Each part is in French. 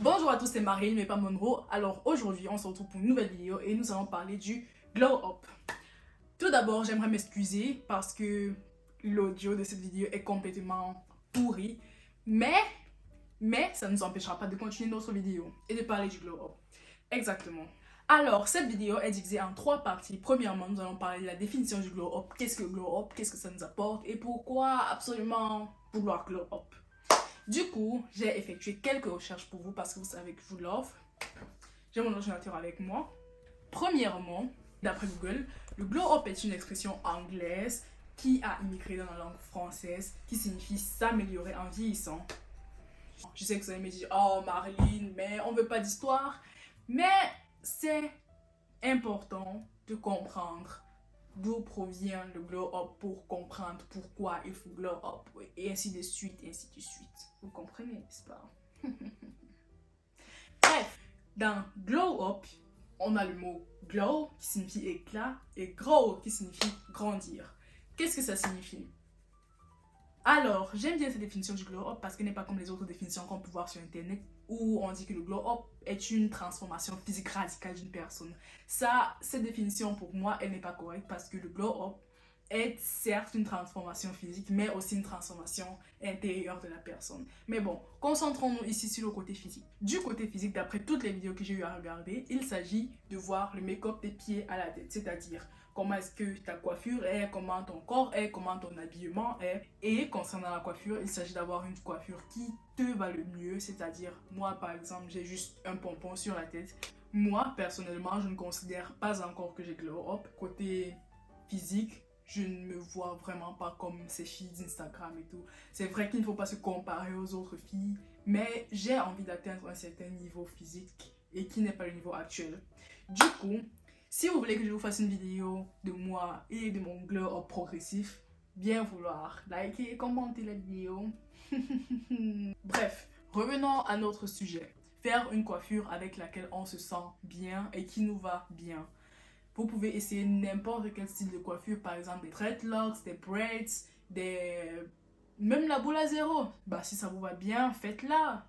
Bonjour à tous, c'est Marie, mais pas Monroe. Alors aujourd'hui, on se retrouve pour une nouvelle vidéo et nous allons parler du glow up. Tout d'abord, j'aimerais m'excuser parce que l'audio de cette vidéo est complètement pourri, mais ça ne nous empêchera pas de continuer notre vidéo et de parler du glow up. Exactement. Alors, cette vidéo est divisée en 3 parties. Premièrement, nous allons parler de la définition du glow up. Qu'est-ce que le glow up? Qu'est-ce que ça nous apporte? Et pourquoi absolument vouloir glow up? Du coup, j'ai effectué quelques recherches pour vous parce que vous savez que je vous l'offre. J'ai mon ordinateur avec moi. Premièrement, d'après Google, le glow up est une expression anglaise qui a immigré dans la langue française, qui signifie s'améliorer en vieillissant. Je sais que vous allez me dire, oh Marilyn, mais on veut pas d'histoire. Mais c'est important de comprendre d'où provient le glow up pour comprendre pourquoi il faut glow up et ainsi de suite, et ainsi de suite. Vous comprenez, n'est-ce pas? Bref, dans glow up, on a le mot glow qui signifie éclat et grow qui signifie grandir. Qu'est-ce que ça signifie? Alors, j'aime bien cette définition du glow up parce qu'elle n'est pas comme les autres définitions qu'on peut voir sur internet où on dit que le glow up est une transformation physique radicale d'une personne. Cette définition pour moi, elle n'est pas correcte parce que le glow up est certes une transformation physique, mais aussi une transformation intérieure de la personne. Mais bon, concentrons-nous ici sur le côté physique. Du côté physique, d'après toutes les vidéos que j'ai eu à regarder, il s'agit de voir le make-up des pieds à la tête, c'est-à-dire comment est-ce que ta coiffure est, comment ton corps est, comment ton habillement est. Et concernant la coiffure, il s'agit d'avoir une coiffure qui te va le mieux, c'est-à-dire moi par exemple, j'ai juste un pompon sur la tête. Moi, personnellement, je ne considère pas encore que j'ai glow up. Côté physique, je ne me vois vraiment pas comme ces filles d'Instagram et tout. C'est vrai qu'il ne faut pas se comparer aux autres filles, mais j'ai envie d'atteindre un certain niveau physique et qui n'est pas le niveau actuel. Du coup, si vous voulez que je vous fasse une vidéo de moi et de mon glow up progressif, bien vouloir liker et commenter la vidéo. Bref, revenons à notre sujet. Faire une coiffure avec laquelle on se sent bien et qui nous va bien. Vous pouvez essayer n'importe quel style de coiffure, par exemple des dreadlocks, des braids, même la boule à zéro. Bah si ça vous va bien, faites-la.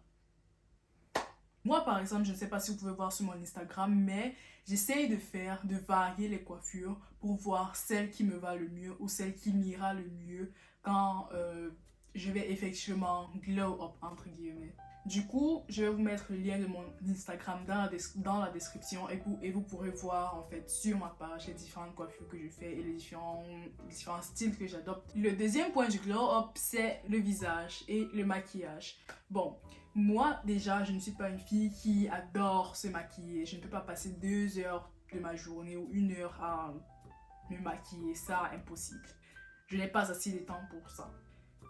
Moi par exemple, je ne sais pas si vous pouvez voir sur mon Instagram, mais j'essaye de varier les coiffures pour voir celle qui me va le mieux ou celle qui m'ira le mieux quand je vais effectivement glow up entre guillemets. Du coup, je vais vous mettre le lien de mon Instagram dans la description et vous pourrez voir en fait sur ma page les différentes coiffures que je fais et les différents styles que j'adopte. Le deuxième point du glow up, c'est le visage et le maquillage. Bon, moi déjà, je ne suis pas une fille qui adore se maquiller. Je ne peux pas passer 2 heures de ma journée ou 1 heure à me maquiller, ça, impossible. Je n'ai pas assez de temps pour ça.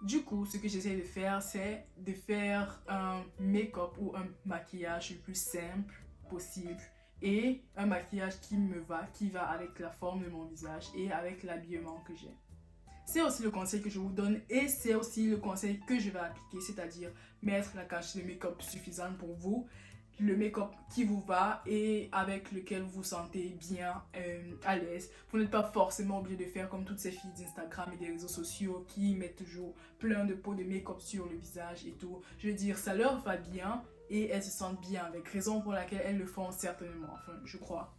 Du coup, ce que j'essaie de faire, c'est de faire un make-up ou un maquillage le plus simple possible et un maquillage qui me va, qui va avec la forme de mon visage et avec l'habillement que j'ai. C'est aussi le conseil que je vous donne et c'est aussi le conseil que je vais appliquer, c'est-à-dire mettre la quantité de make-up suffisante pour vous, le make-up qui vous va et avec lequel vous vous sentez bien à l'aise. Vous n'êtes pas forcément obligé de faire comme toutes ces filles d'Instagram et des réseaux sociaux qui mettent toujours plein de pots de make-up sur le visage et tout. Je veux dire, ça leur va bien et elles se sentent bien avec, raison pour laquelle elles le font certainement, enfin je crois.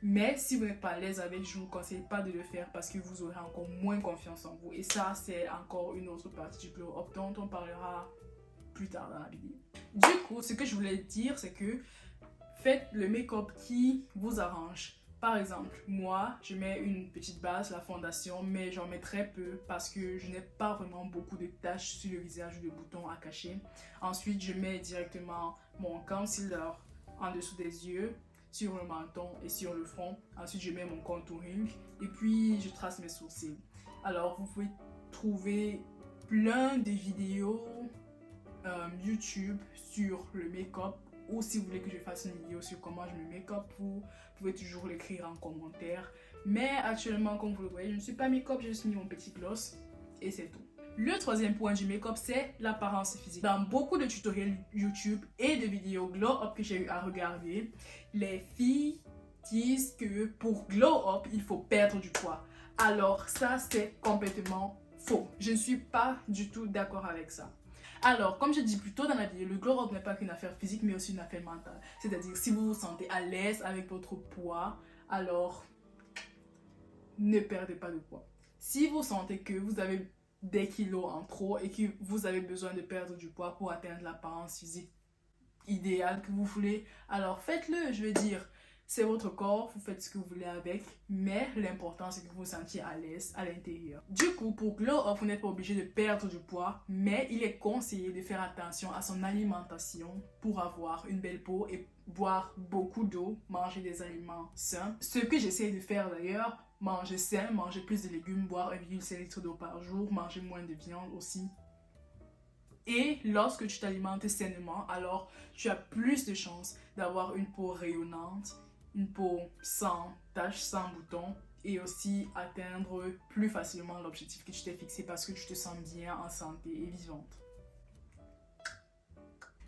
Mais si vous n'êtes pas à l'aise avec, je ne vous conseille pas de le faire parce que vous aurez encore moins confiance en vous. Et ça, c'est encore une autre partie du glow up dont on parlera plus tard dans la vidéo. Du coup, ce que je voulais dire, c'est que faites le make-up qui vous arrange. Par exemple, moi, je mets une petite base, la fondation, mais j'en mets très peu parce que je n'ai pas vraiment beaucoup de taches sur le visage ou de boutons à cacher. Ensuite, je mets directement mon concealer en dessous des yeux, sur le menton et sur le front. Ensuite, je mets mon contouring et puis je trace mes sourcils. Alors, vous pouvez trouver plein de vidéos YouTube sur le make-up ou si vous voulez que je fasse une vidéo sur comment je me make-up, vous pouvez toujours l'écrire en commentaire. Mais actuellement, comme vous le voyez, je ne suis pas make-up, j'ai juste mis mon petit gloss et c'est tout. Le troisième point du make-up, c'est l'apparence physique. Dans beaucoup de tutoriels YouTube et de vidéos glow-up que j'ai eu à regarder, les filles disent que pour glow-up, il faut perdre du poids. Alors ça, c'est complètement faux. Je ne suis pas du tout d'accord avec ça. Alors, comme je dis plus tôt dans la vidéo, le glow up n'est pas qu'une affaire physique, mais aussi une affaire mentale. C'est-à-dire, si vous vous sentez à l'aise avec votre poids, alors ne perdez pas de poids. Si vous sentez que vous avez des kilos en trop et que vous avez besoin de perdre du poids pour atteindre l'apparence physique idéale que vous voulez, alors faites-le. Je veux dire, c'est votre corps, vous faites ce que vous voulez avec, mais l'important c'est que vous vous sentiez à l'aise à l'intérieur. Du coup, pour glow up, vous n'êtes pas obligé de perdre du poids, mais il est conseillé de faire attention à son alimentation pour avoir une belle peau et boire beaucoup d'eau, manger des aliments sains. Ce que j'essaie de faire d'ailleurs, manger sain, manger plus de légumes, boire 1,5 litre d'eau par jour, manger moins de viande aussi. Et lorsque tu t'alimentes sainement, alors tu as plus de chances d'avoir une peau rayonnante, une peau sans taches, sans boutons, et aussi atteindre plus facilement l'objectif que tu t'es fixé parce que tu te sens bien, en santé et vivante.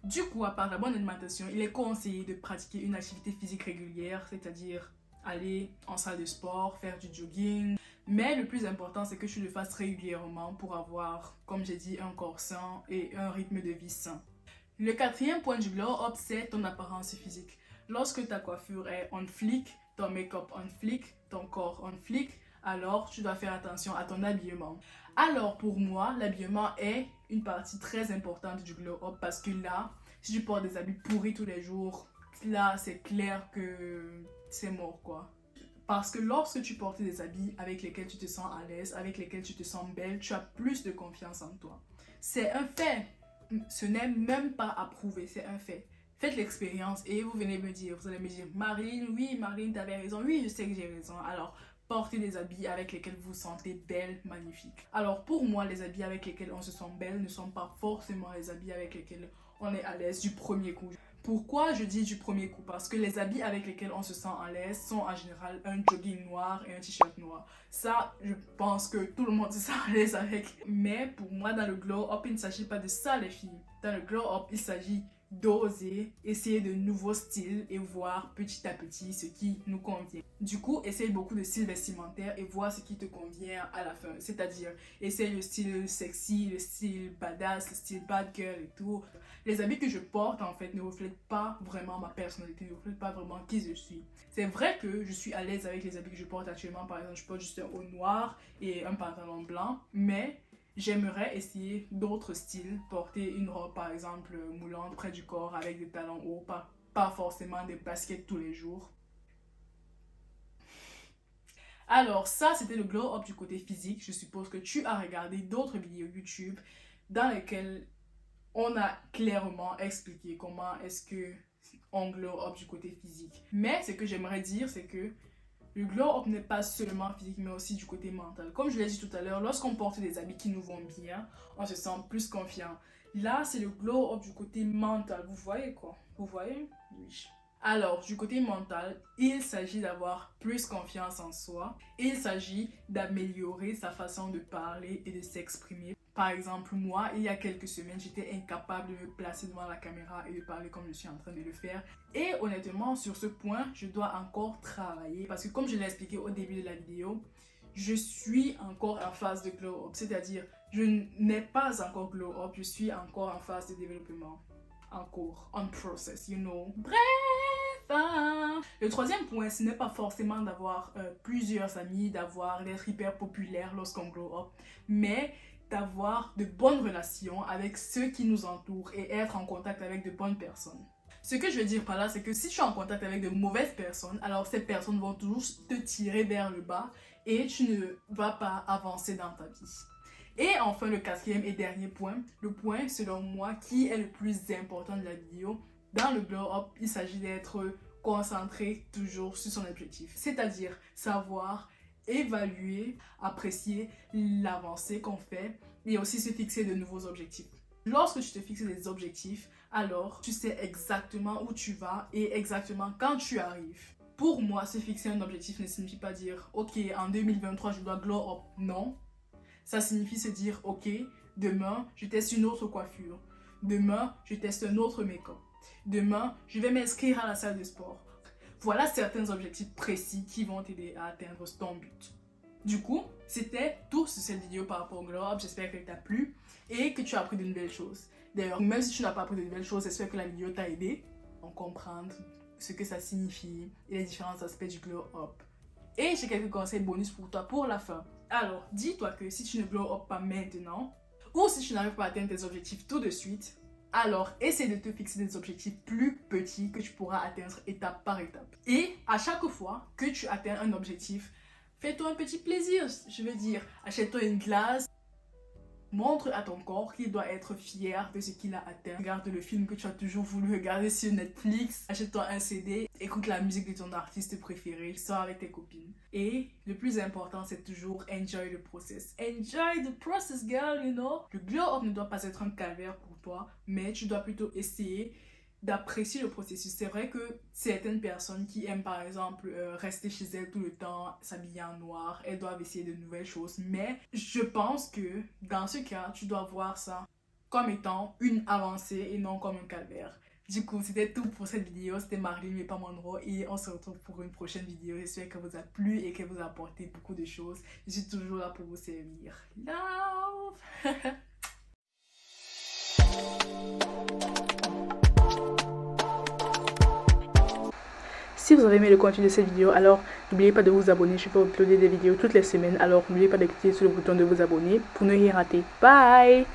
Du coup, à part la bonne alimentation, il est conseillé de pratiquer une activité physique régulière, c'est-à-dire aller en salle de sport, faire du jogging. Mais le plus important, c'est que tu le fasses régulièrement pour avoir, comme j'ai dit, un corps sain et un rythme de vie sain. Le quatrième point du glow up, c'est ton apparence physique. Lorsque ta coiffure est on flic, ton make-up on flic, ton corps on flic, alors tu dois faire attention à ton habillement. Alors pour moi, l'habillement est une partie très importante du glow up parce que là, si tu portes des habits pourris tous les jours, là c'est clair que c'est mort quoi. Parce que lorsque tu portes des habits avec lesquels tu te sens à l'aise, avec lesquels tu te sens belle, tu as plus de confiance en toi. C'est un fait. Ce n'est même pas à prouver, c'est un fait. Faites l'expérience et vous venez me dire, vous allez me dire, Marlene, oui, Marlene, t'avais raison, oui, je sais que j'ai raison. Alors, portez des habits avec lesquels vous vous sentez belle, magnifique. Alors, pour moi, les habits avec lesquels on se sent belle ne sont pas forcément les habits avec lesquels on est à l'aise du premier coup. Pourquoi je dis du premier coup? Parce que les habits avec lesquels on se sent à l'aise sont en général un jogging noir et un t-shirt noir. Ça, je pense que tout le monde se sent à l'aise avec. Mais pour moi, dans le glow up, il ne s'agit pas de ça, les filles. Dans le glow up, il s'agit d'oser, essayer de nouveaux styles et voir petit à petit ce qui nous convient. Du coup, essaye beaucoup de styles vestimentaires et vois ce qui te convient à la fin. C'est-à-dire, essaye le style sexy, le style badass, le style bad girl et tout. Les habits que je porte, en fait, ne reflètent pas vraiment ma personnalité, ne reflètent pas vraiment qui je suis. C'est vrai que je suis à l'aise avec les habits que je porte actuellement. Par exemple, je porte juste un haut noir et un pantalon blanc, mais j'aimerais essayer d'autres styles, porter une robe par exemple moulante près du corps avec des talons hauts, pas forcément des baskets tous les jours. Alors ça c'était le glow up du côté physique. Je suppose que tu as regardé d'autres vidéos YouTube dans lesquelles on a clairement expliqué comment est-ce que on glow up du côté physique. Mais ce que j'aimerais dire c'est que le glow up n'est pas seulement physique, mais aussi du côté mental. Comme je l'ai dit tout à l'heure, lorsqu'on porte des habits qui nous vont bien, on se sent plus confiant. Là, c'est le glow up du côté mental. Vous voyez quoi? Vous voyez? Oui. Alors, du côté mental, il s'agit d'avoir plus confiance en soi. Il s'agit d'améliorer sa façon de parler et de s'exprimer. Par exemple, moi, il y a quelques semaines, j'étais incapable de me placer devant la caméra et de parler comme je suis en train de le faire. Et honnêtement, sur ce point, je dois encore travailler. Parce que comme je l'ai expliqué au début de la vidéo, je suis encore en phase de glow up. C'est-à-dire, je n'ai pas encore glow up, je suis encore en phase de développement. En cours, on process, you know. Bref! Le troisième point, ce n'est pas forcément d'avoir plusieurs amis, d'être hyper populaire lorsqu'on glow up, mais d'avoir de bonnes relations avec ceux qui nous entourent et être en contact avec de bonnes personnes. Ce que je veux dire par là, c'est que si tu es en contact avec de mauvaises personnes, alors ces personnes vont toujours te tirer vers le bas et tu ne vas pas avancer dans ta vie. Et enfin, le quatrième et dernier point, le point selon moi qui est le plus important de la vidéo, dans le glow up, il s'agit d'être concentré toujours sur son objectif. C'est-à-dire savoir évaluer, apprécier l'avancée qu'on fait et aussi se fixer de nouveaux objectifs. Lorsque tu te fixes des objectifs, alors tu sais exactement où tu vas et exactement quand tu arrives. Pour moi, se fixer un objectif ne signifie pas dire « Ok, en 2023, je dois glow up ». Non. Ça signifie se dire « Ok, demain, je teste une autre coiffure. Demain, je teste un autre make-up. Demain, je vais m'inscrire à la salle de sport. » Voilà certains objectifs précis qui vont t'aider à atteindre ton but. Du coup, c'était tout sur cette vidéo par rapport au glow up. J'espère qu'elle t'a plu et que tu as appris de nouvelles choses. D'ailleurs, même si tu n'as pas appris de nouvelles choses, j'espère que la vidéo t'a aidé à comprendre ce que ça signifie et les différents aspects du glow up. Et j'ai quelques conseils bonus pour toi pour la fin. Alors, dis-toi que si tu ne glow up pas maintenant, ou si tu n'arrives pas à atteindre tes objectifs tout de suite, alors essaie de te fixer des objectifs plus petits que tu pourras atteindre étape par étape. Et à chaque fois que tu atteins un objectif, fais-toi un petit plaisir. Je veux dire, achète-toi une glace. Montre à ton corps qu'il doit être fier de ce qu'il a atteint. Regarde le film que tu as toujours voulu regarder sur Netflix. Achète-toi un CD. Écoute la musique de ton artiste préféré. Sors avec tes copines. Et le plus important, c'est toujours enjoy the process. Enjoy the process, girl, you know. Le glow up ne doit pas être un calvaire pour toi, mais tu dois plutôt essayer d'apprécier le processus. C'est vrai que certaines personnes qui aiment par exemple rester chez elles tout le temps, s'habiller en noir, elles doivent essayer de nouvelles choses, mais je pense que dans ce cas, tu dois voir ça comme étant une avancée et non comme un calvaire. Du coup, c'était tout pour cette vidéo. C'était Marilyn mais pas Monroe et on se retrouve pour une prochaine vidéo. J'espère qu'elle vous a plu et qu'elle vous a apporté beaucoup de choses. Je suis toujours là pour vous servir. Love! Si vous avez aimé le contenu de cette vidéo, alors n'oubliez pas de vous abonner. Je peux uploader des vidéos toutes les semaines. Alors n'oubliez pas de cliquer sur le bouton de vous abonner pour ne rien rater. Bye!